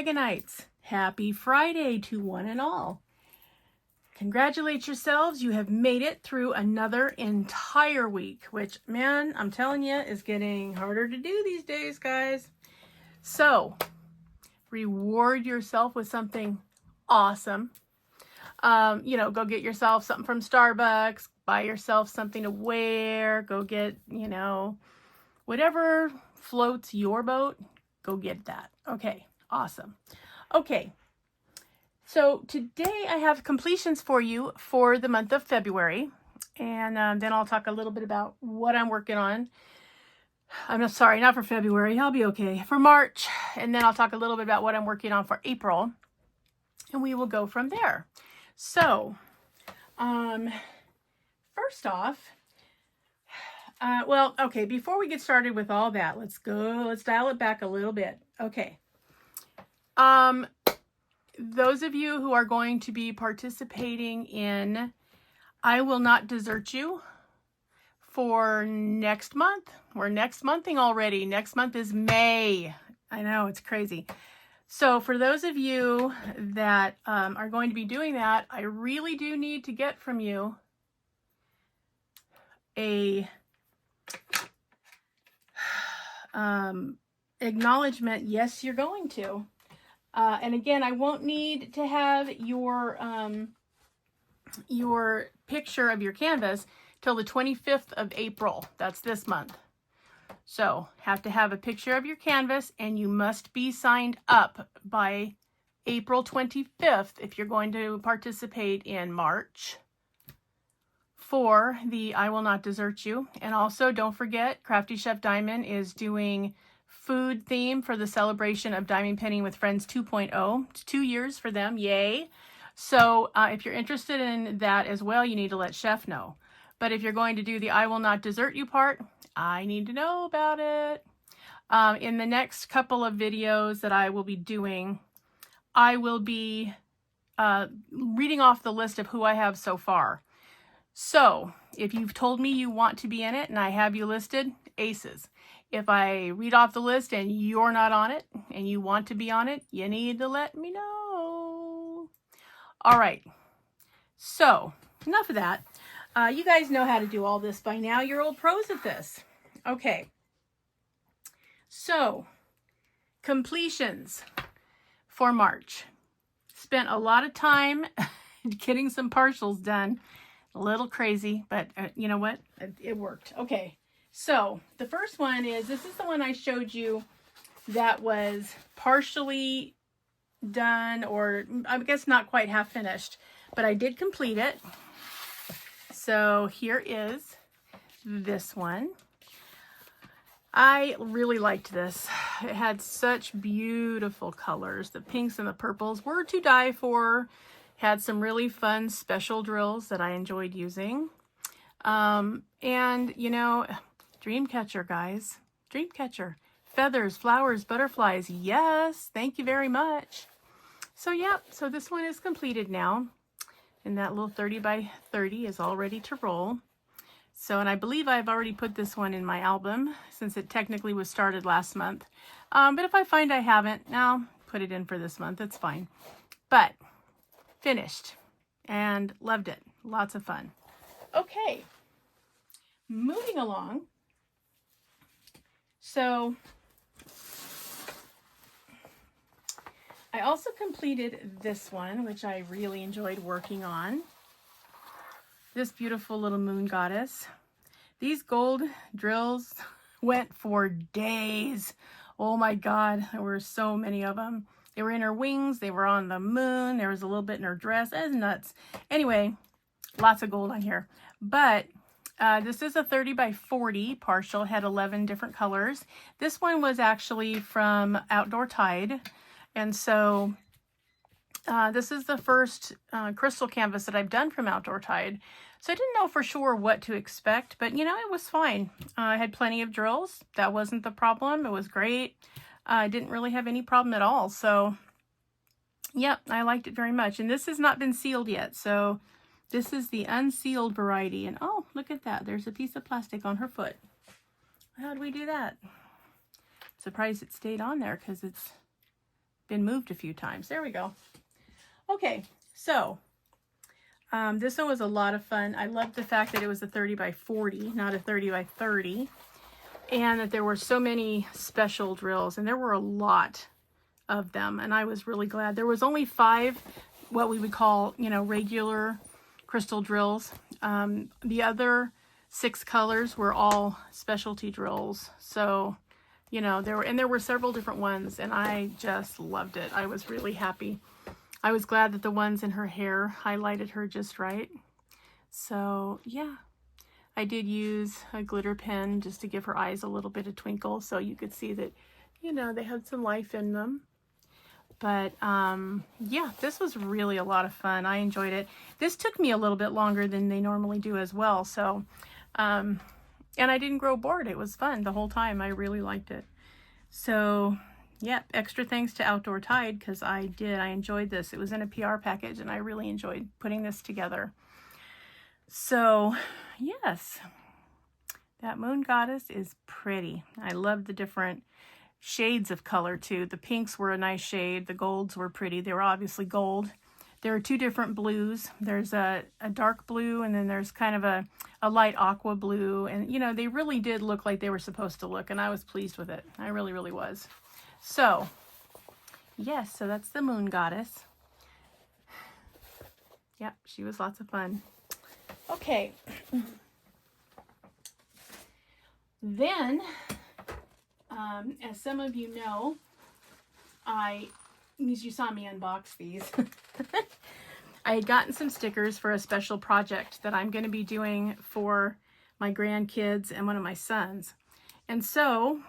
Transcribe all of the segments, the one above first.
Dragonites. Happy Friday to one and all. Congratulate yourselves. You have made it through another entire week, which, man, I'm telling you, is getting harder to do these days, guys. So, reward yourself with something awesome. Go get yourself something from Starbucks, buy yourself something to wear, go get, whatever floats your boat, go get that. Okay, awesome. Okay, so today I have completions for you for the month of February, and then I'll talk a little bit about what I'm working on. I'm sorry, not for February, I'll be okay. For March, and then I'll talk a little bit about what I'm working on for April, and we will go from there. So, first off, before we get started with all that, let's dial it back a little bit. Okay. Those of you who are going to be participating in I Will Not Desert You for next month. We're next monthing already. Next month is May. I know, it's crazy. So for those of you that are going to be doing that, I really do need to get from you a acknowledgement. Yes, you're going to. And again, I won't need to have your picture of your canvas till the 25th of April. That's this month. So have to have a picture of your canvas, and you must be signed up by April 25th if you're going to participate in March for the I Will Not Desert You. And also don't forget, Crafty Chef Diamond is doing food theme for the celebration of Diamond Penning with Friends 2.0. It's 2 years for them. Yay. So if you're interested in that as well, you need to let Chef know. But if you're going to do the I Will Not Desert You part, I need to know about it. In the next couple of videos that I will be doing, I will be reading off the list of who I have so far. So if you've told me you want to be in it and I have you listed, aces. If I read off the list and you're not on it and you want to be on it, you need to let me know. All right. So enough of that. You guys know how to do all this by now. You're old pros at this. Okay. So completions for March. Spent a lot of time getting some partials done. A little crazy, but you know what? It worked. Okay. So the first one is, this is the one I showed you that was partially done, or I guess not quite half finished, but I did complete it. So here is this one. I really liked this. It had such beautiful colors. The pinks and the purples were to die for. Had some really fun special drills that I enjoyed using. And, Dreamcatcher, guys. Dreamcatcher. Feathers, flowers, butterflies. Yes, thank you very much. So, yeah, so this one is completed now. And that little 30 by 30 is all ready to roll. So, and I believe I've already put this one in my album since it technically was started last month. But if I find I haven't, now put it in for this month. It's fine. But finished and loved it. Lots of fun. Okay. Moving along. So I also completed this one, which I really enjoyed working on. This beautiful little moon goddess. These gold drills went for days. Oh my God, there were so many of them. They were in her wings, they were on the moon, there was a little bit in her dress. That's nuts. Anyway, lots of gold on here. But this is a 30 by 40 partial, had 11 different colors. This one was actually from Outdoor Tide. And so this is the first crystal canvas that I've done from Outdoor Tide. So I didn't know for sure what to expect, but it was fine. I had plenty of drills. That wasn't the problem. It was great. I didn't really have any problem at all. So yeah, I liked it very much. And this has not been sealed yet. So this is the unsealed variety. And oh, look at that. There's a piece of plastic on her foot. How did we do that? Surprised it stayed on there because it's been moved a few times. There we go. Okay, so this one was a lot of fun. I loved the fact that it was a 30 by 40, not a 30 by 30, and that there were so many special drills, and there were a lot of them, and I was really glad. There was only 5 what we would call, you know, regular crystal drills. The other 6 colors were all specialty drills. So, you know, there were several different ones, and I just loved it. I was really happy. I was glad that the ones in her hair highlighted her just right. So yeah, I did use a glitter pen just to give her eyes a little bit of twinkle, so you could see that, you know, they had some life in them. But yeah, this was really a lot of fun. I enjoyed it. This took me a little bit longer than they normally do as well. So, and I didn't grow bored. It was fun the whole time. I really liked it. So, yeah, extra thanks to Outdoor Tide, because I enjoyed this. It was in a PR package, and I really enjoyed putting this together. So, yes, that moon goddess is pretty. I love the different shades of color too. The pinks were a nice shade. The golds were pretty. They were obviously gold. There are 2 different blues. There's a dark blue, and then there's kind of a light aqua blue. And, you know, they really did look like they were supposed to look, and I was pleased with it. I really, really was. So, yes, so that's the moon goddess. Yep, she was lots of fun. Okay. Then, as some of you know, as you saw me unbox these, I had gotten some stickers for a special project that I'm going to be doing for my grandkids and one of my sons. And so,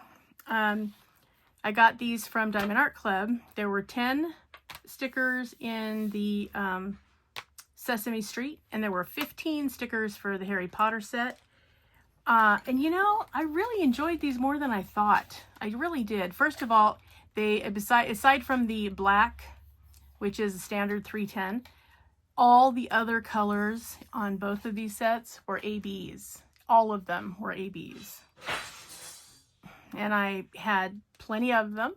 I got these from Diamond Art Club. There were 10 stickers in the Sesame Street, and there were 15 stickers for the Harry Potter set. And you know, I really enjoyed these more than I thought. I really did. First of all, they, aside from the black, which is a standard 310, all the other colors on both of these sets were ABs. All of them were ABs. And I had plenty of them.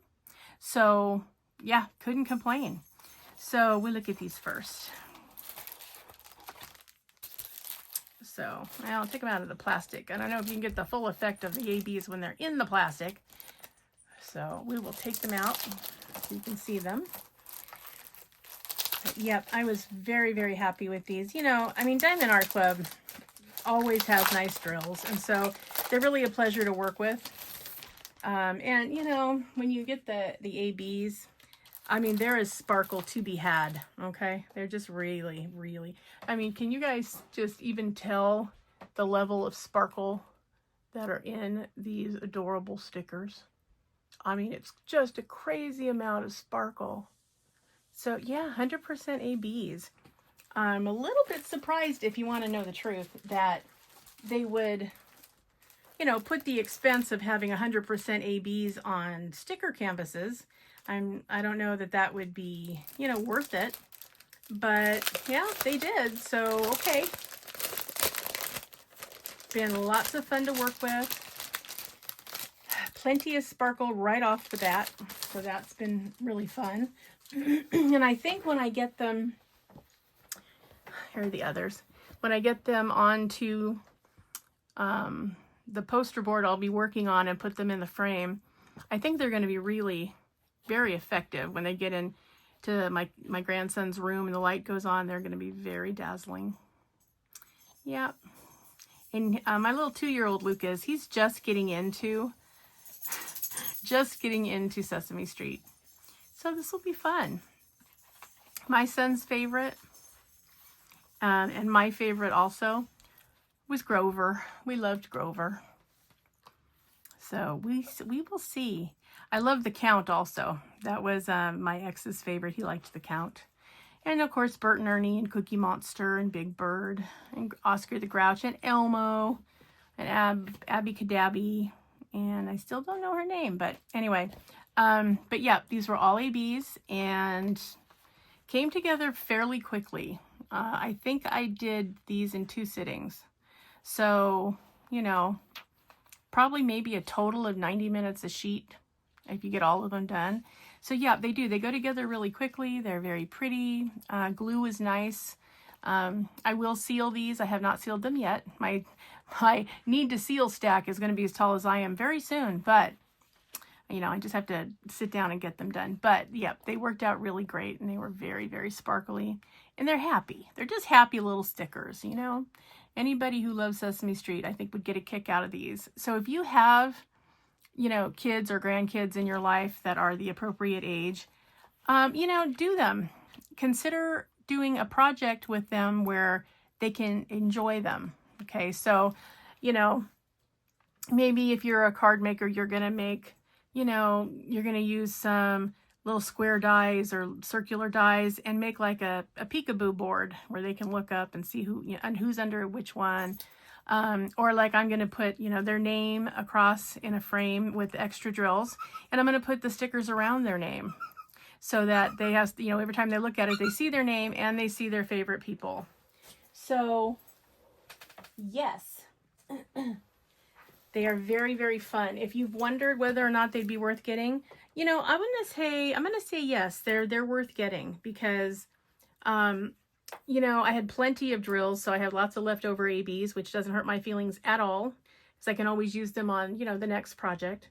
So yeah, couldn't complain. So we'll look at these first. So I'll take them out of the plastic. I don't know if you can get the full effect of the ABs when they're in the plastic. So we will take them out so you can see them. But yep, I was very, very happy with these. You know, I mean, Diamond Art Club always has nice drills, and so they're really a pleasure to work with. And you know, when you get the ABs, I mean, there is sparkle to be had, okay? They're just really, really, I mean, can you guys just even tell the level of sparkle that are in these adorable stickers? I mean, it's just a crazy amount of sparkle. So yeah, 100% ABs. I'm a little bit surprised, if you want to know the truth, that they would, you know, put the expense of having 100% ABs on sticker canvases. I don't know that that would be, you know, worth it, but yeah, they did. So, okay. Been lots of fun to work with. Plenty of sparkle right off the bat. So that's been really fun. And I think when I get them, here are the others. When I get them onto the poster board I'll be working on and put them in the frame, I think they're going to be really very effective when they get into my grandson's room and the light goes on. They're going to be very dazzling. Yeah. And my little 2-year-old Lucas, he's just getting into Sesame Street. So this will be fun. My son's favorite, and my favorite also, was Grover. We loved Grover. So we will see. I love the Count also. That was my ex's favorite. He liked the Count. And of course, Bert and Ernie and Cookie Monster and Big Bird and Oscar the Grouch and Elmo and Abby Cadabby. And I still don't know her name, but anyway. But yeah, these were all ABs and came together fairly quickly. I think I did these in 2 sittings. So, you know, probably maybe a total of 90 minutes a sheet if you get all of them done. So yeah, they do. They go together really quickly. They're very pretty. Glue is nice. I will seal these. I have not sealed them yet. My need to seal stack is going to be as tall as I am very soon, but you know, I just have to sit down and get them done. But yeah, they worked out really great, and they were very, very sparkly, and they're happy. They're just happy little stickers, you know. Anybody who loves Sesame Street, I think, would get a kick out of these. So if you have, you know, kids or grandkids in your life that are the appropriate age, you know, do them. Consider doing a project with them where they can enjoy them. Okay, so, you know, maybe if you're a card maker, you're going to make, you know, you're going to use some little square dies or circular dies and make like a peekaboo board where they can look up and see who, you know, and who's under which one. Or like I'm going to put, you know, their name across in a frame with extra drills, and I'm going to put the stickers around their name so that they have, you know, every time they look at it, they see their name and they see their favorite people. So yes, they are very, very fun. If you've wondered whether or not they'd be worth getting, you know, I'm going to say yes, they're worth getting because, you know, I had plenty of drills, so I have lots of leftover ABs, which doesn't hurt my feelings at all, because I can always use them on, you know, the next project.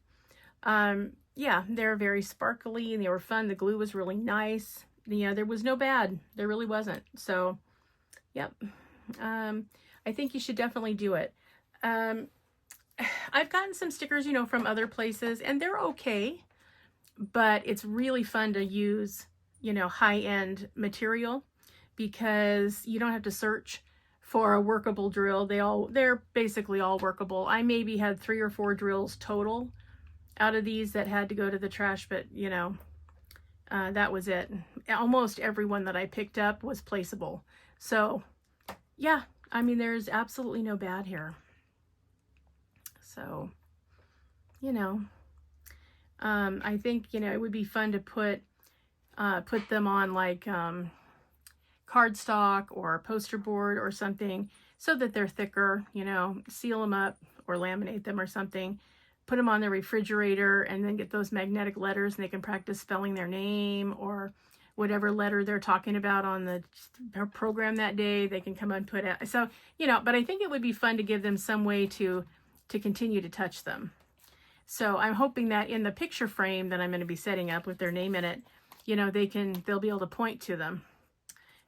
Yeah, they're very sparkly and they were fun. The glue was really nice. You know, there was no bad. There really wasn't. So, yep. I think you should definitely do it. I've gotten some stickers, you know, from other places, and they're okay, but it's really fun to use, you know, high-end material because you don't have to search for a workable drill. They're basically all workable. I maybe had 3 or 4 drills total out of these that had to go to the trash, but you know, that was it. Almost every one that I picked up was placeable. So yeah, I mean, there's absolutely no bad here. So, you know, I think, you know, it would be fun to put them on like cardstock or poster board or something so that they're thicker, you know, seal them up or laminate them or something, put them on their refrigerator, and then get those magnetic letters and they can practice spelling their name or whatever letter they're talking about on the program that day. They can come and put it. So, you know, but I think it would be fun to give them some way to continue to touch them. So I'm hoping that in the picture frame that I'm going to be setting up with their name in it, you know, they'll be able to point to them.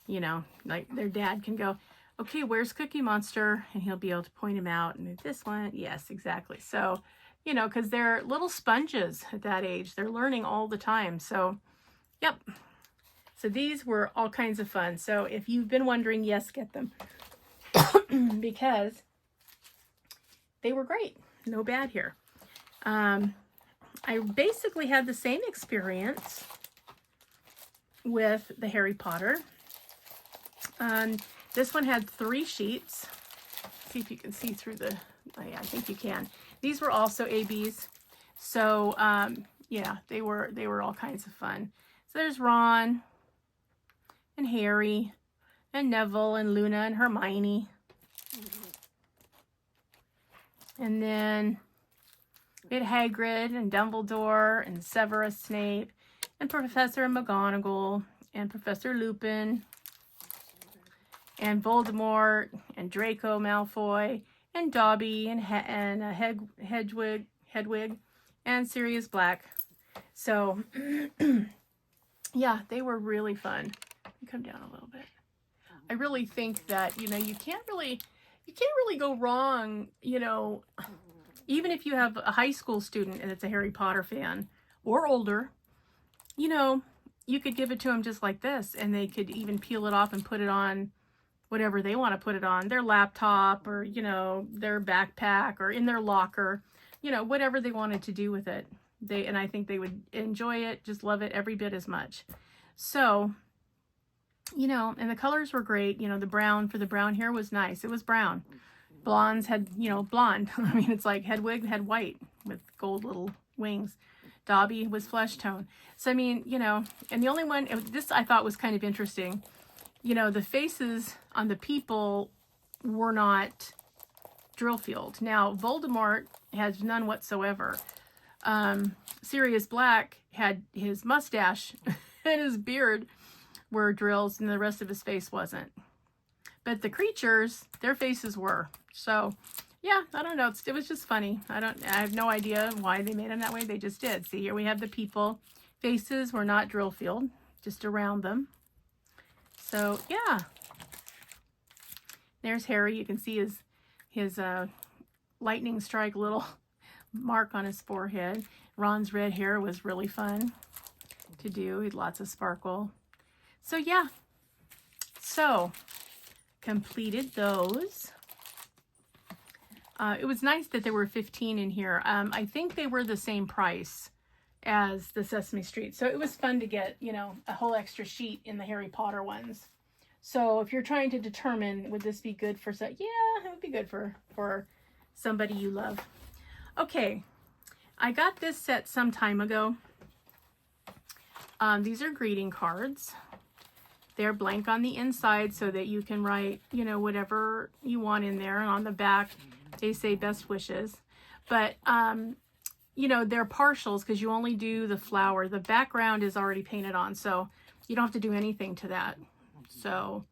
You know, like their dad can go, okay, where's Cookie Monster? And he'll be able to point him out. And this one, yes, exactly. So, you know, because they're little sponges at that age. They're learning all the time. So, yep. So these were all kinds of fun. So if you've been wondering, yes, get them. Because they were great. No bad here. I basically had the same experience with the Harry Potter. This one had 3 sheets. See if you can see through the, oh yeah, I think you can. These were also ABs. So, yeah, they were all kinds of fun. So there's Ron and Harry and Neville and Luna and Hermione. And then we had Hagrid and Dumbledore and Severus Snape and Professor McGonagall and Professor Lupin and Voldemort and Draco Malfoy and Dobby and Hedwig and Sirius Black. So yeah, they were really fun. Come down a little bit. I really think that, you know, you can't really go wrong, you know, even if you have a high school student and it's a Harry Potter fan or older, you know, you could give it to them just like this, and they could even peel it off and put it on whatever they want to put it on, their laptop or, you know, their backpack or in their locker, you know, whatever they wanted to do with it. And I think they would enjoy it, just love it every bit as much. So, you know, and the colors were great. You know, the brown for the brown hair was nice. It was brown. Blondes had, you know, blonde. I mean, it's like Hedwig had white with gold little wings. Dobby was flesh tone. So, I mean, you know, and the only one, this I thought was kind of interesting. You know, the faces on the people were not drill filled. Now, Voldemort has none whatsoever. Sirius Black had his mustache and his beard were drills and the rest of his face wasn't. But the creatures, their faces were. So yeah, I don't know. It was just funny. I have no idea why they made them that way. They just did. See, here we have the people. Faces were not drill filled, just around them. So yeah. There's Harry. You can see his lightning strike little mark on his forehead. Ron's red hair was really fun to do. He had lots of sparkle. So yeah. So completed those. It was nice that there were 15 in here. I think they were the same price as the Sesame Street. So it was fun to get, you know, a whole extra sheet in the Harry Potter ones. So if you're trying to determine, would this be good for, yeah, it would be good for somebody you love. Okay, I got this set some time ago. These are greeting cards. They're blank on the inside so that you can write, you know, whatever you want in there. And on the back, they say best wishes. But, you know, they're partials because you only do the flower. The background is already painted on, so you don't have to do anything to that. So,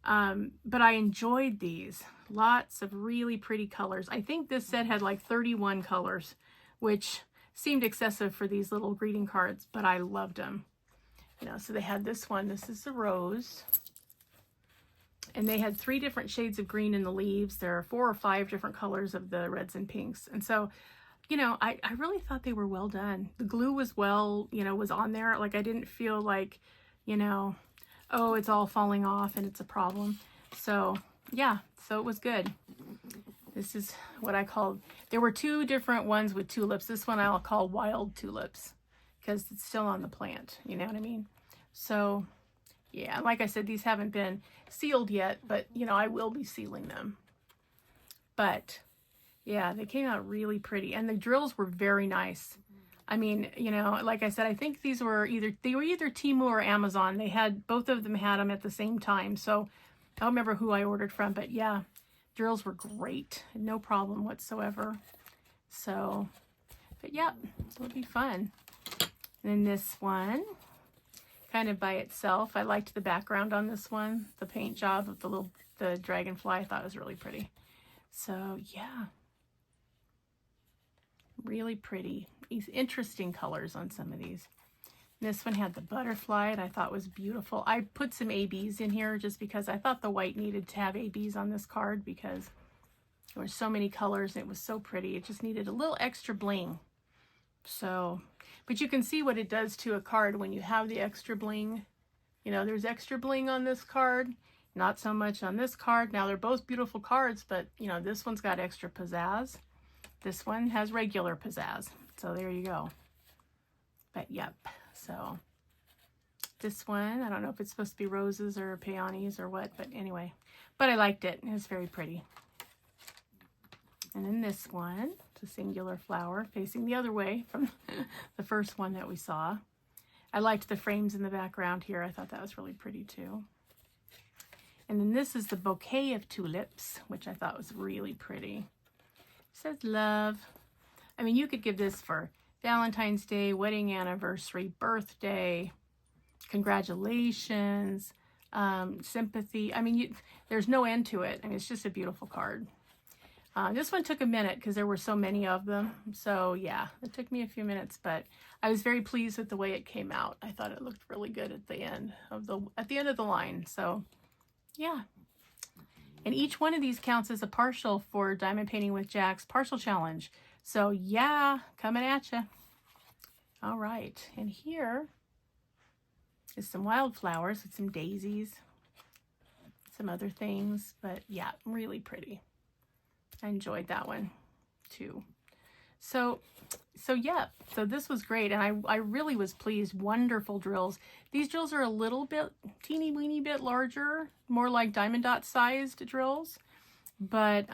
but I enjoyed these. Lots of really pretty colors. I think this set had like 31 colors, which seemed excessive for these little greeting cards, but I loved them. You know, so they had this one. This is the rose. And they had 3 different shades of green in the leaves. There are 4 or 5 different colors of the reds and pinks. And so, you know, I really thought they were well done. The glue was was on there. Like, I didn't feel like, you know, oh, it's all falling off and it's a problem. So, yeah, so it was good. This is what I called, there were 2 different ones with tulips. This one I'll call wild tulips because it's still on the plant. You know what I mean? So, yeah, like I said, these haven't been sealed yet, but, you know, I will be sealing them. But, yeah, they came out really pretty. And the drills were very nice. I mean, you know, like I said, I think these were either Temu or Amazon. They had, both of them had them at the same time. So, I don't remember who I ordered from, but yeah, drills were great. No problem whatsoever. So, but yeah, it'll be fun. And then this one, kind of by itself. I liked the background on this one. The paint job of the dragonfly I thought was really pretty. So yeah, really pretty. These interesting colors on some of these. This one had the butterfly and I thought was beautiful. I put some ABs in here just because I thought the white needed to have ABs on this card because there were so many colors and it was so pretty. It just needed a little extra bling. So, but you can see what it does to a card when you have the extra bling. You know, there's extra bling on this card, not so much on this card. Now, they're both beautiful cards, but, you know, this one's got extra pizzazz. This one has regular pizzazz. So there you go. But, yep. So, this one, I don't know if it's supposed to be roses or peonies or what, but anyway. But I liked it. It was very pretty. And then this one, it's a singular flower facing the other way from the first one that we saw. I liked the frames in the background here. I thought that was really pretty too. And then this is the bouquet of tulips, which I thought was really pretty. It says love. I mean, you could give this for Valentine's Day, wedding anniversary, birthday, congratulations, sympathy. I mean, there's no end to it. I mean, it's just a beautiful card. This one took a minute because there were so many of them. So yeah, it took me a few minutes, but I was very pleased with the way it came out. I thought it looked really good at the end of the line. So yeah. And each one of these counts as a partial for Diamond Painting with Jack's partial challenge. So yeah, coming at you. All right. And here is some wildflowers with some daisies, some other things, but yeah, really pretty. I enjoyed that one too. So yeah, so this was great. And I really was pleased. Wonderful drills. These drills are a little bit, teeny weeny bit larger, more like diamond dot sized drills. But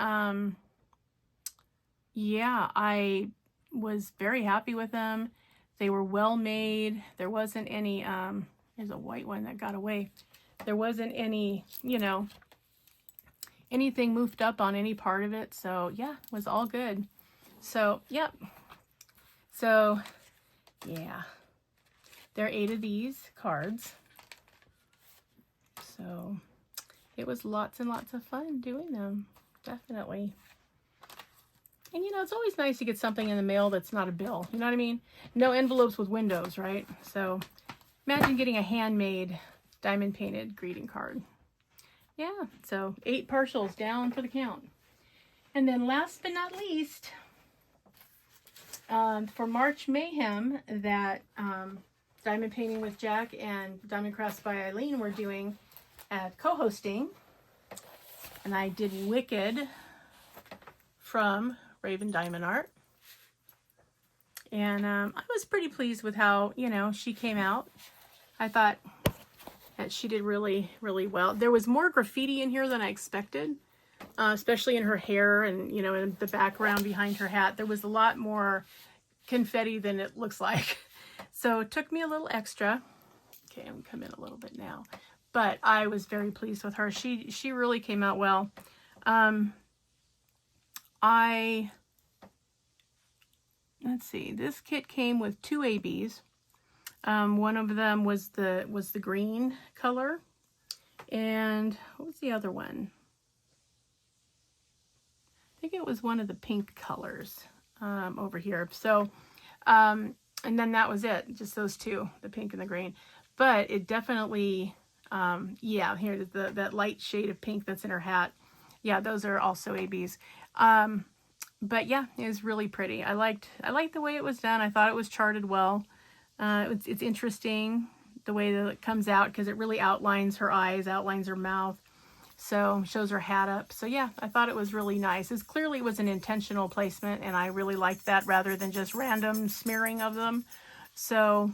yeah, I was very happy with them. They were well made. There wasn't any, there's a white one that got away. There wasn't any, you know, anything moved up on any part of it. So yeah, it was all good. So yep. So yeah, there are 8 of these cards. So it was lots and lots of fun doing them, definitely. And you know, it's always nice to get something in the mail that's not a bill, you know what I mean? No envelopes with windows, right? So imagine getting a handmade diamond painted greeting card. Yeah, so 8 partials down for the count. And then last but not least, for March Mayhem that Diamond Painting with Jack and Diamond Crafts by Eileen were doing at co-hosting, and I did Wicked from Raven Diamond Art, and I was pretty pleased with how, you know, she came out. I thought that she did really, really well. There was more graffiti in here than I expected, especially in her hair and, you know, in the background behind her hat. There was a lot more confetti than it looks like. So it took me a little extra. Okay, I'm gonna come in a little bit now. But I was very pleased with her. She really came out well. Let's see, this kit came with 2 ABs. One of them was the green color. And what was the other one? I think it was one of the pink colors over here. So, and then that was it, just those 2, the pink and the green. But it definitely, yeah, here, that light shade of pink that's in her hat. Yeah, those are also ABs. But yeah, it was really pretty. I liked the way it was done. I thought it was charted well. It's interesting the way that it comes out, because it really outlines her eyes, outlines her mouth. So shows her hat up. So yeah, I thought it was really nice. It clearly was an intentional placement, and I really liked that rather than just random smearing of them. So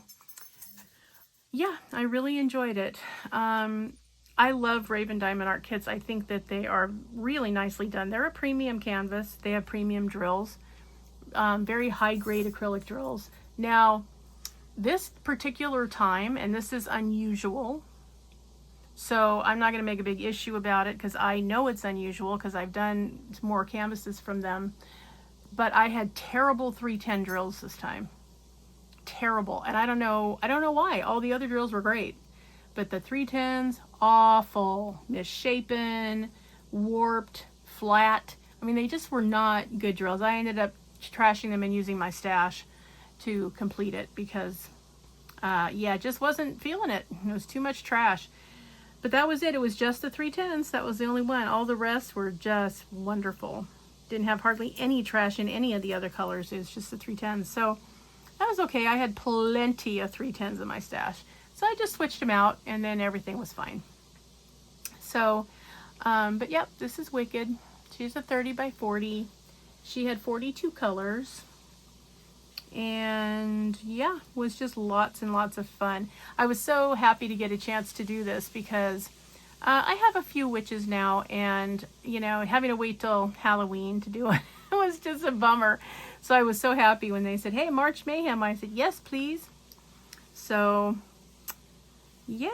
yeah, I really enjoyed it. I love Raven Diamond Art kits. I think that they are really nicely done. They're a premium canvas. They have premium drills, very high grade acrylic drills. Now, this particular time, and this is unusual, so I'm not going to make a big issue about it because I know it's unusual because I've done more canvases from them, but I had terrible 310 drills this time. Terrible. And I don't know why. All the other drills were great, but the 310s, awful, misshapen, warped, flat. I mean, they just were not good drills. I ended up trashing them and using my stash to complete it because, yeah, just wasn't feeling it. It was too much trash. But that was it. It was just the 310s. That was the only one. All the rest were just wonderful. Didn't have hardly any trash in any of the other colors. It was just the 310s. So that was okay. I had plenty of 310s in my stash. So I just switched them out, and then everything was fine. So, but yep, this is Wicked. She's a 30 by 40. She had 42 colors. And yeah, was just lots and lots of fun. I was so happy to get a chance to do this because I have a few witches now, and you know, having to wait till Halloween to do it was just a bummer. So I was so happy when they said, hey, March Mayhem. I said, yes, please. So yeah,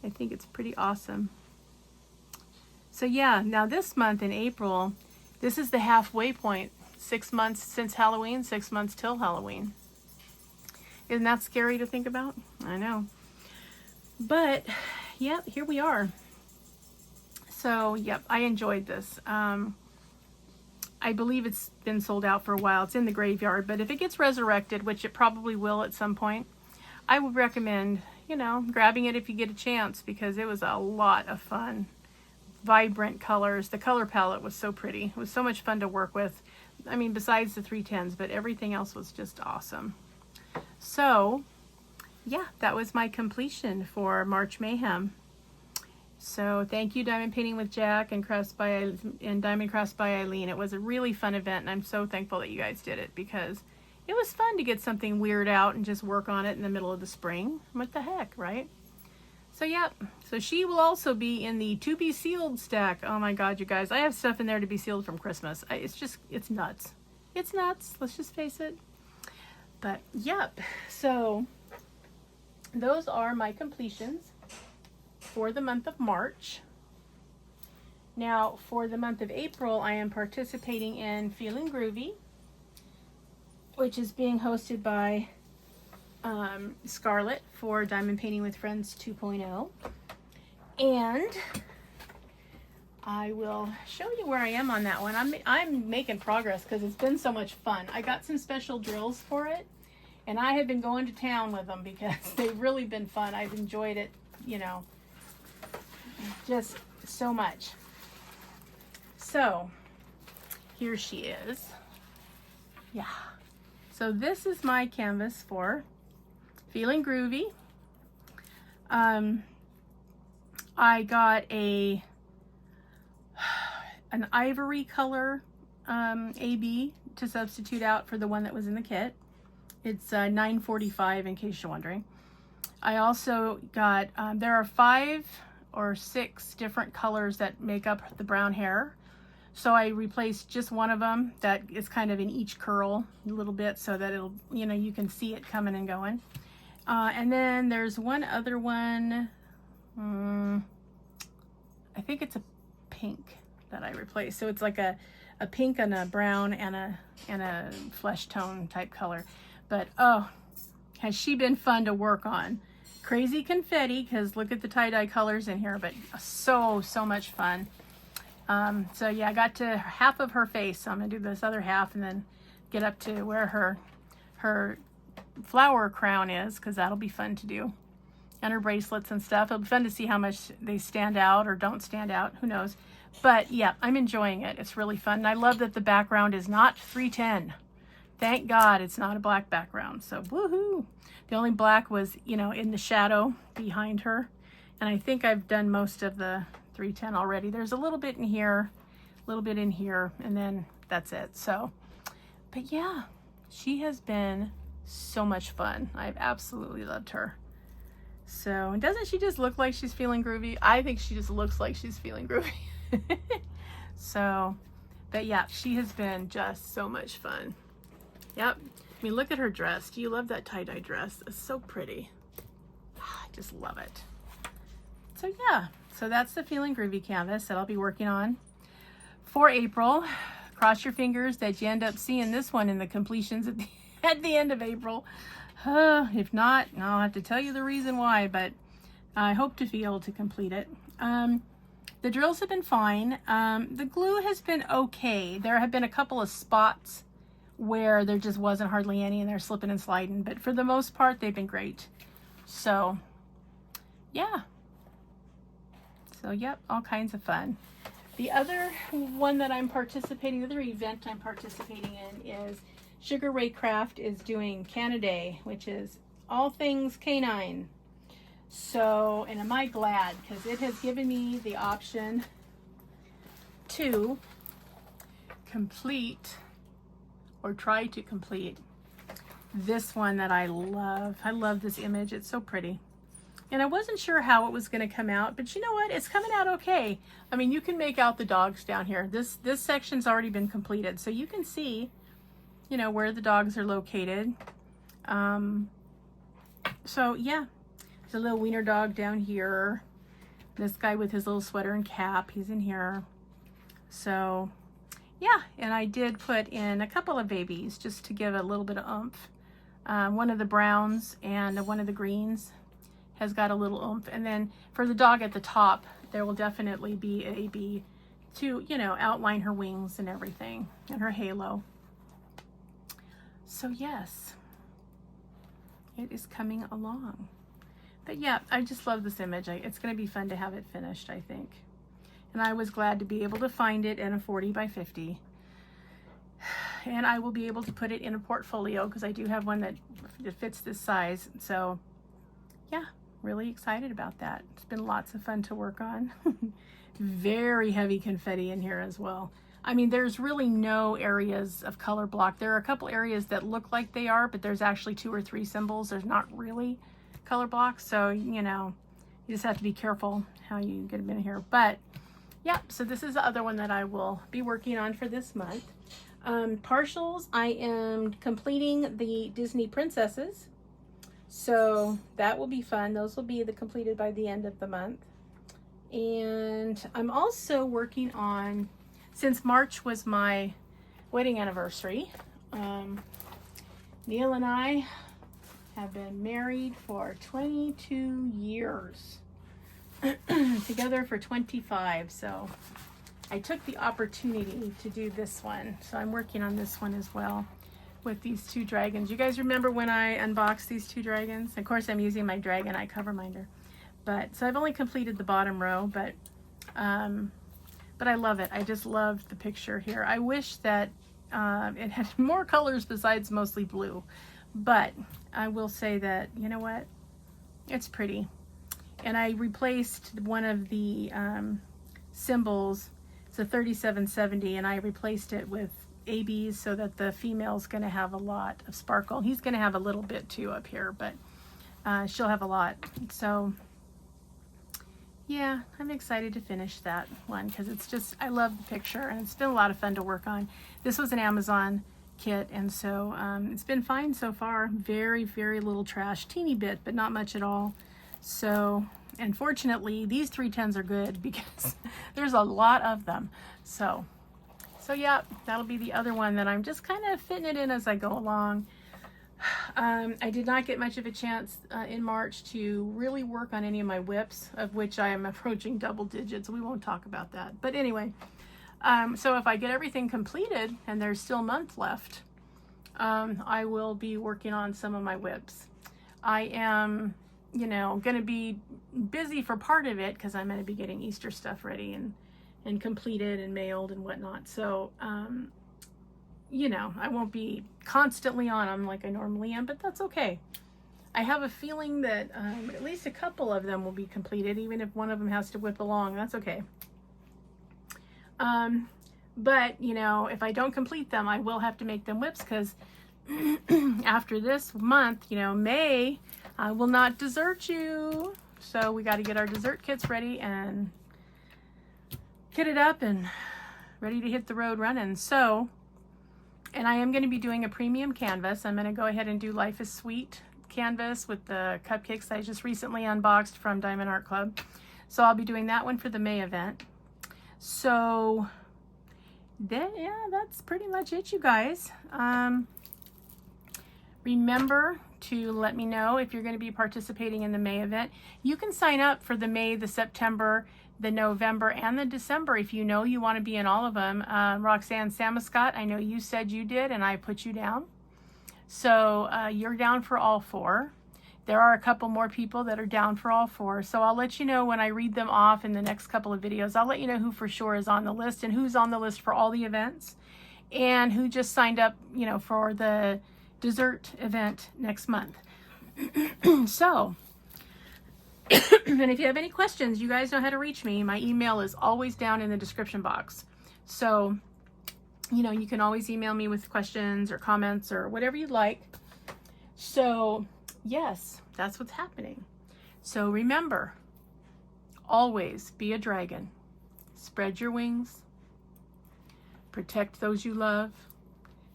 I think it's pretty awesome. So yeah, now this month in April, this is the halfway point. 6 months since Halloween, 6 months till Halloween. Isn't that scary to think about? I know. But, yep, here we are. So, yep, I enjoyed this. I believe it's been sold out for a while. It's in the graveyard, but if it gets resurrected, which it probably will at some point, I would recommend, you know, grabbing it if you get a chance, because it was a lot of fun. Vibrant colors. The color palette was so pretty. It was so much fun to work with. I mean, besides the 310s, but everything else was just awesome. So, yeah, that was my completion for March Mayhem. So, thank you, Diamond Painting with Jack and Diamond Crafts by Eileen. It was a really fun event, and I'm so thankful that you guys did it because it was fun to get something weird out and just work on it in the middle of the spring. What the heck, right? So, yeah, so she will also be in the to be sealed stack. Oh my God, you guys, I have stuff in there to be sealed from Christmas. It's nuts. It's nuts. Let's just face it. But, yep. So, those are my completions for the month of March. Now, for the month of April, I am participating in Feeling Groovy. which is being hosted by Scarlett for Diamond Painting with Friends 2.0. And I will show you where I am on that one. I'm making progress because it's been so much fun. I got some special drills for it, and I have been going to town with them because they've really been fun. I've enjoyed it, you know, just so much. So here she is. Yeah. So this is my canvas for Feeling Groovy. I got an ivory color AB to substitute out for the one that was in the kit. It's $9.45 in case you're wondering. I also got, there are 5 or 6 different colors that make up the brown hair. So I replaced just one of them that is kind of in each curl a little bit so that it'll, you know, you can see it coming and going. And then there's one other one, I think it's a pink that I replaced. So it's like a pink and a brown and a flesh tone type color. But oh, has she been fun to work on. Crazy confetti, because look at the tie-dye colors in here, but so much fun. So yeah, I got to half of her face, so I'm gonna do this other half and then get up to where her flower crown is, because that'll be fun to do, and her bracelets and stuff. It'll be fun to see how much they stand out or don't stand out, who knows. But yeah, I'm enjoying it. It's really fun, and I love that the background is not 310. Thank God it's not a black background, so woohoo. The only black was, you know, in the shadow behind her, and I think I've done most of the 310 already. There's a little bit in here, a little bit in here, and then that's it. So, but yeah, she has been so much fun. I've absolutely loved her. So, and doesn't she just look like she's feeling groovy? I think she just looks like she's feeling groovy. So, but yeah, she has been just so much fun. Yep. I mean, look at her dress. Do you love that tie-dye dress? It's so pretty. I just love it. So yeah, so that's the Feeling Groovy canvas that I'll be working on for April. Cross your fingers that you end up seeing this one in the completions at the end of April. If not, I'll have to tell you the reason why, but I hope to be able to complete it. The drills have been fine. The glue has been okay. There have been a couple of spots where there just wasn't hardly any and they're slipping and sliding, but for the most part, they've been great. So yeah. So yep, all kinds of fun. The other one that I'm participating, the other event I'm participating in is Sugar Ray Craft is doing Canaday, which is all things canine. So, and am I glad, because it has given me the option to complete or try to complete this one that I love. I love this image. It's so pretty. And I wasn't sure how it was going to come out, but you know what? It's coming out okay. I mean, you can make out the dogs down here. This section's already been completed, so you can see, you know, where the dogs are located. So yeah, there's a little wiener dog down here. This guy with his little sweater and cap, he's in here. So yeah, and I did put in a couple of babies just to give a little bit of oomph. One of the browns and one of the greens has got a little oomph. And then for the dog at the top, there will definitely be a bee to, you know, outline her wings and everything and her halo. So yes, it is coming along. But yeah, I just love this image. It's going to be fun to have it finished, I think. And I was glad to be able to find it in a 40 by 50. And I will be able to put it in a portfolio because I do have one that fits this size. So yeah, really excited about that. It's been lots of fun to work on. Very heavy confetti in here as well. I mean, there's really no areas of color block. There are a couple areas that look like they are, but there's actually 2 or 3 symbols. There's not really color blocks. So, you know, you just have to be careful how you get them in here. But yeah, so this is the other one that I will be working on for this month. Partials, I am completing the Disney princesses. So that will be fun. Those will be completed by the end of the month. And I'm also working on, since March was my wedding anniversary, Neil and I have been married for 22 years. Together for 25. So I took the opportunity to do this one. So I'm working on this one as well with these two dragons. You guys remember when I unboxed these two dragons? Of course, I'm using my Dragonite cover minder. But so I've only completed the bottom row, but I love it. I just love the picture here. I wish that it had more colors besides mostly blue, but I will say that, you know what? It's pretty. And I replaced one of the symbols. It's a 3770, and I replaced it with ABs so that the female's going to have a lot of sparkle. He's going to have a little bit too up here, but she'll have a lot. So yeah, I'm excited to finish that one because it's just, I love the picture and it's been a lot of fun to work on. This was an Amazon kit, and so it's been fine so far. Very, very little trash, teeny bit, but not much at all. So, and fortunately, these 310s are good because there's a lot of them. So yeah, that'll be the other one that I'm just kind of fitting it in as I go along. I did not get much of a chance in March to really work on any of my whips, of which I am approaching double digits. We won't talk about that. But anyway, so if I get everything completed and there's still a month left, I will be working on some of my whips. I am, you know, going to be busy for part of it because I'm going to be getting Easter stuff ready and completed and mailed and whatnot. So, you know, I won't be constantly on them like I normally am, but that's okay. I have a feeling that at least a couple of them will be completed, even if one of them has to whip along. That's okay. But, you know, if I don't complete them, I will have to make them whips because after this month, you know, May, I will not desert you. So we got to get our dessert kits ready and get it up and ready to hit the road running. So, and I am going to be doing a premium canvas. I'm going to go ahead and do Life is Sweet canvas with the cupcakes that I just recently unboxed from Diamond Art Club. So I'll be doing that one for the May event. So then, yeah, that's pretty much it, you guys. Remember to let me know if you're going to be participating in the May event. You can sign up for the May, the September, the November, and the December if you know you want to be in all of them. Roxanne Samuscott, I know you said you did, and I put you down. So you're down for all four. There are a couple more people that are down for all four. So I'll let you know when I read them off in the next couple of videos. I'll let you know who for sure is on the list and who's on the list for all the events and who just signed up, you know, for the dessert event next month. So, and if you have any questions, you guys know how to reach me. My email is always down in the description box. So, you know, you can always email me with questions or comments or whatever you'd like. So, yes, that's what's happening. So remember, always be a dragon. Spread your wings. Protect those you love.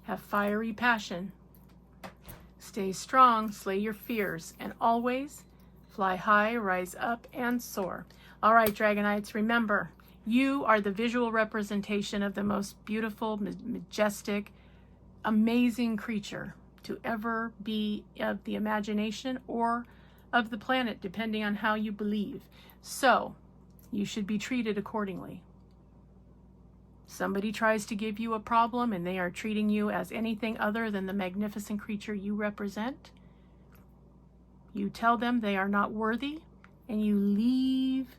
Have fiery passion. Stay strong, slay your fears, and always fly high, rise up, and soar. All right, Dragonites, remember, you are the visual representation of the most beautiful, majestic, amazing creature to ever be of the imagination or of the planet, depending on how you believe. So, you should be treated accordingly. Somebody tries to give you a problem and they are treating you as anything other than the magnificent creature you represent. You tell them they are not worthy and you leave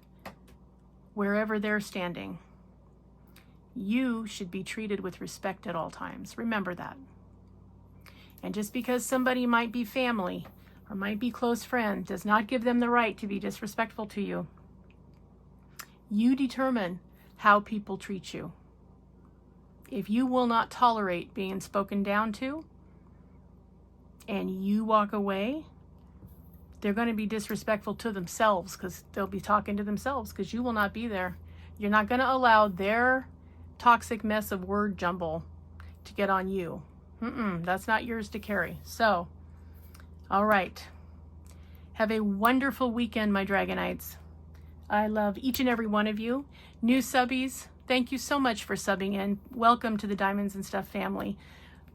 wherever they're standing. You should be treated with respect at all times. Remember that. And just because somebody might be family or might be close friend does not give them the right to be disrespectful to you. You determine how people treat you. If you will not tolerate being spoken down to and you walk away, they're going to be disrespectful to themselves because they'll be talking to themselves because you will not be there. You're not going to allow their toxic mess of word jumble to get on you. That's not yours to carry. So, all right. Have a wonderful weekend, my Dragonites. I love each and every one of you. New subbies, thank you so much for subbing in. Welcome to the Diamonds and Stuff family.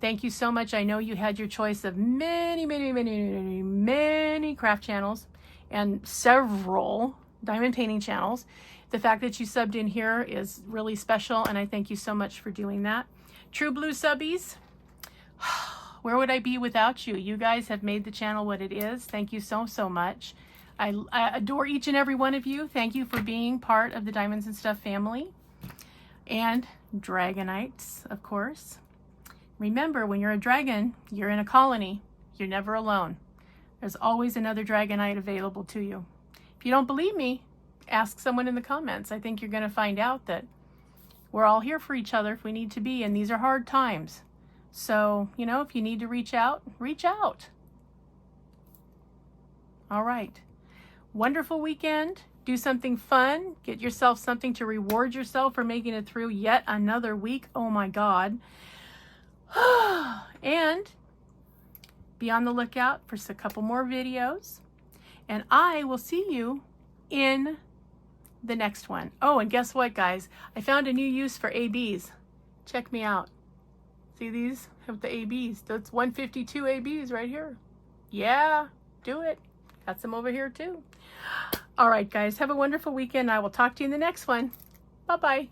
Thank you so much. I know you had your choice of many, many, many, many, many craft channels and several diamond painting channels. The fact that you subbed in here is really special, and I thank you so much for doing that. True Blue subbies, where would I be without you? You guys have made the channel what it is. Thank you so, so much. I adore each and every one of you. Thank you for being part of the Diamonds and Stuff family. And Dragonites, of course. Remember, when you're a dragon, you're in a colony. You're never alone. There's always another Dragonite available to you. If you don't believe me, ask someone in the comments. I think you're going to find out that we're all here for each other if we need to be, and these are hard times. So, you know, if you need to reach out, reach out. All right. Wonderful weekend. Do something fun. Get yourself something to reward yourself for making it through yet another week. Oh my God. And be on the lookout for a couple more videos. And I will see you in the next one. Oh, and guess what, guys? I found a new use for ABs. Check me out. See these? Have the ABs. That's 152 ABs right here. Yeah, do it. Got some over here too. All right, guys. Have a wonderful weekend. I will talk to you in the next one. Bye-bye.